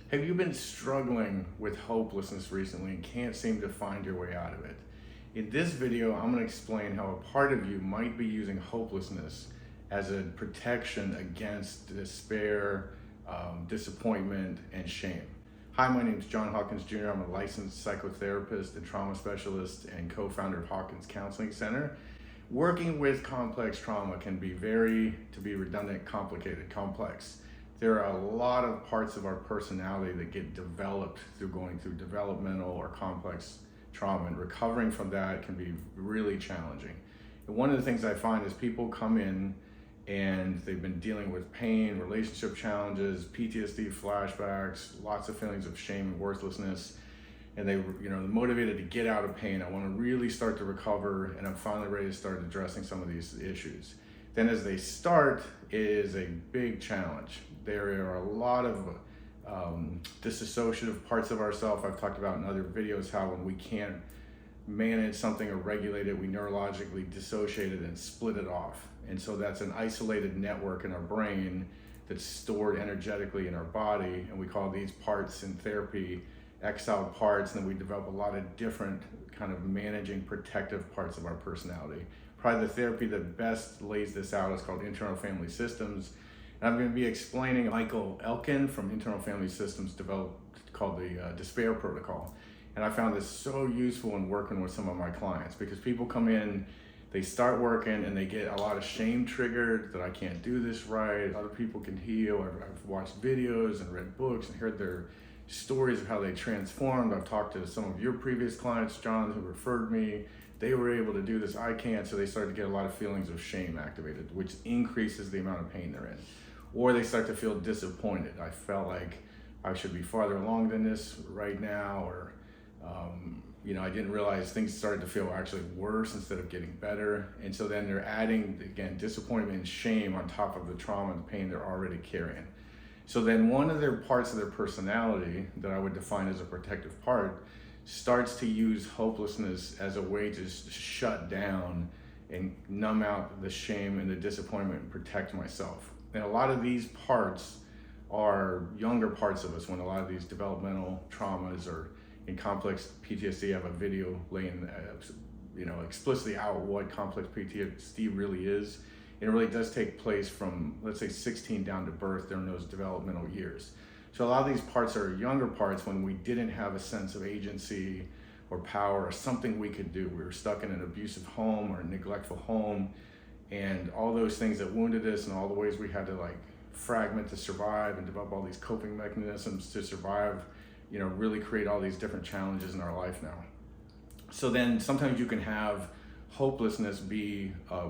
Have you been struggling with hopelessness recently and can't seem to find your way out of it? In this video, I'm going to explain how a part of you might be using hopelessness as a protection against despair, disappointment, and shame. Hi, my name is John Hawkins Jr. I'm a licensed psychotherapist and trauma specialist and co-founder of Hawkins Counseling Center. Working with complex trauma can be to be redundant, complicated, complex. There are a lot of parts of our personality that get developed through going through developmental or complex trauma, and recovering from that can be really challenging. And one of the things I find is people come in and they've been dealing with pain, relationship challenges, PTSD, flashbacks, lots of feelings of shame and worthlessness, and they're motivated to get out of pain. I want to really start to recover, and I'm finally ready to start addressing some of these issues. Then as they start, it is a big challenge. There are a lot of disassociative parts of ourselves. I've talked about in other videos how when we can't manage something or regulate it, we neurologically dissociate it and split it off. And so that's an isolated network in our brain that's stored energetically in our body, and we call these parts in therapy exiled parts. And then we develop a lot of different kind of managing protective parts of our personality. Probably the therapy that best lays this out is called internal family systems. And I'm going to be explaining Michael Elkin from Internal Family Systems developed called the Despair Protocol. And I found this so useful in working with some of my clients, because people come in, they start working and they get a lot of shame triggered that I can't do this right, other people can heal. I've watched videos and read books and heard their stories of how they transformed. I've talked to some of your previous clients, John, who referred me. They were able to do this, I can't, so they start to get a lot of feelings of shame activated, which increases the amount of pain they're in. Or they start to feel disappointed. I felt like I should be farther along than this right now, or I didn't realize things started to feel actually worse instead of getting better. And so then they're adding, again, disappointment and shame on top of the trauma and pain they're already carrying. So then one of their parts of their personality that I would define as a protective part starts to use hopelessness as a way to shut down and numb out the shame and the disappointment and protect myself. And a lot of these parts are younger parts of us. When a lot of these developmental traumas or in complex PTSD, I have a video laying explicitly out what complex PTSD really is. It really does take place from, let's say, 16 down to birth during those developmental years. So a lot of these parts are younger parts when we didn't have a sense of agency or power or something we could do. We were stuck in an abusive home or a neglectful home, and all those things that wounded us and all the ways we had to fragment to survive and develop all these coping mechanisms to survive, really create all these different challenges in our life now. So then sometimes you can have hopelessness be a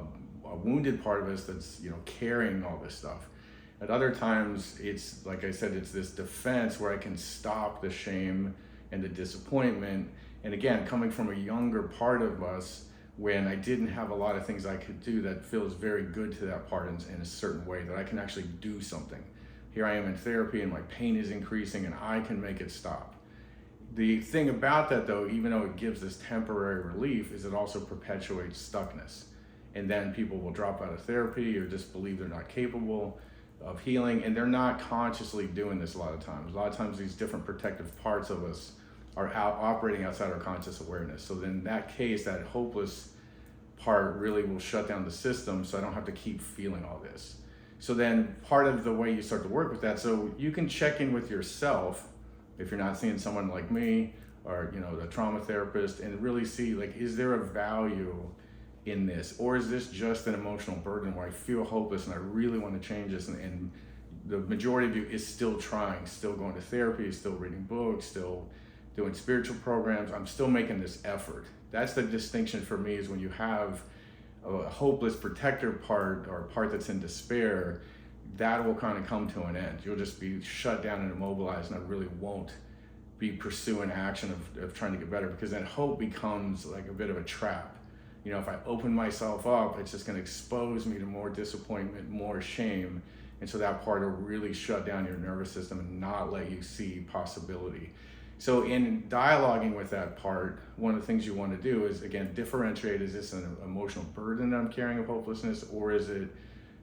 wounded part of us that's carrying all this stuff. At other times, it's like I said, it's this defense where I can stop the shame and the disappointment. And again, coming from a younger part of us, when I didn't have a lot of things I could do, that feels very good to that part in a certain way, that I can actually do something. Here I am in therapy and my pain is increasing and I can make it stop. The thing about that though, even though it gives this temporary relief, is it also perpetuates stuckness. And then people will drop out of therapy or just believe they're not capable of healing, and they're not consciously doing this a lot of times. A lot of times these different protective parts of us are operating outside our conscious awareness. So then in that case, that hopeless part really will shut down the system, so I don't have to keep feeling all this. So then part of the way you start to work with that, so you can check in with yourself if you're not seeing someone like me or the trauma therapist, and really see, is there a value in this, or is this just an emotional burden where I feel hopeless and I really want to change this, and the majority of you is still trying, still going to therapy, still reading books, still doing spiritual programs. I'm still making this effort. That's the distinction for me, is when you have a hopeless protector part, or a part that's in despair, that will kind of come to an end. You'll just be shut down and immobilized, and I really won't be pursuing action of trying to get better, because then hope becomes like a bit of a trap. If I open myself up, it's just going to expose me to more disappointment, more shame. And so that part will really shut down your nervous system and not let you see possibility. So in dialoguing with that part, one of the things you want to do is, again, differentiate, is this an emotional burden that I'm carrying of hopelessness, or is it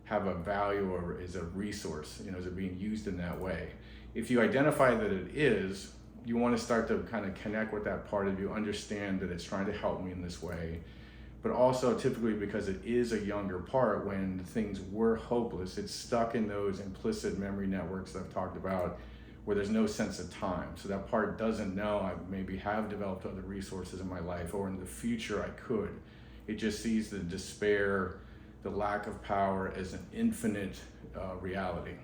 have a value, or is it a resource? Is it being used in that way? If you identify that it is, you want to start to kind of connect with that part of you, understand that it's trying to help me in this way. But also typically because it is a younger part, when things were hopeless, it's stuck in those implicit memory networks that I've talked about, where there's no sense of time. So that part doesn't know I maybe have developed other resources in my life, or in the future I could. It just sees the despair, the lack of power as an infinite reality.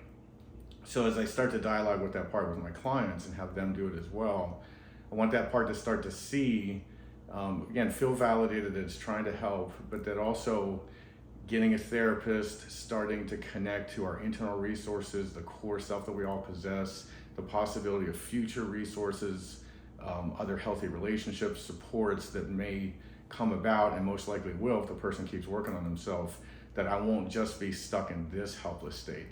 So as I start to dialogue with that part with my clients and have them do it as well, I want that part to start to see, again, feel validated that it's trying to help, but that also getting a therapist, starting to connect to our internal resources, the core self that we all possess, the possibility of future resources, other healthy relationships, supports that may come about, and most likely will if the person keeps working on themselves, that I won't just be stuck in this helpless state.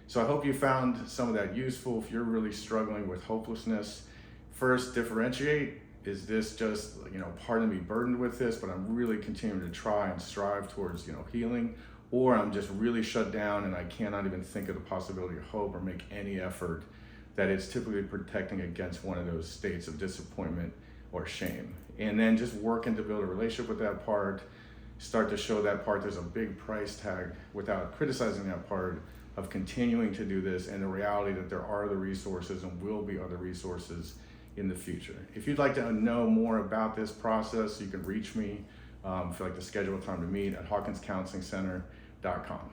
So I hope you found some of that useful. If you're really struggling with hopelessness, first differentiate. Is this just, part of me burdened with this, but I'm really continuing to try and strive towards, healing, or I'm just really shut down and I cannot even think of the possibility of hope or make any effort, that it's typically protecting against one of those states of disappointment or shame. And then just working to build a relationship with that part, start to show that part there's a big price tag, without criticizing that part, of continuing to do this, and the reality that there are other resources and will be other resources in the future. If you'd like to know more about this process, you can reach me if you'd like to schedule a time to meet at hawkinscounselingcenter.com.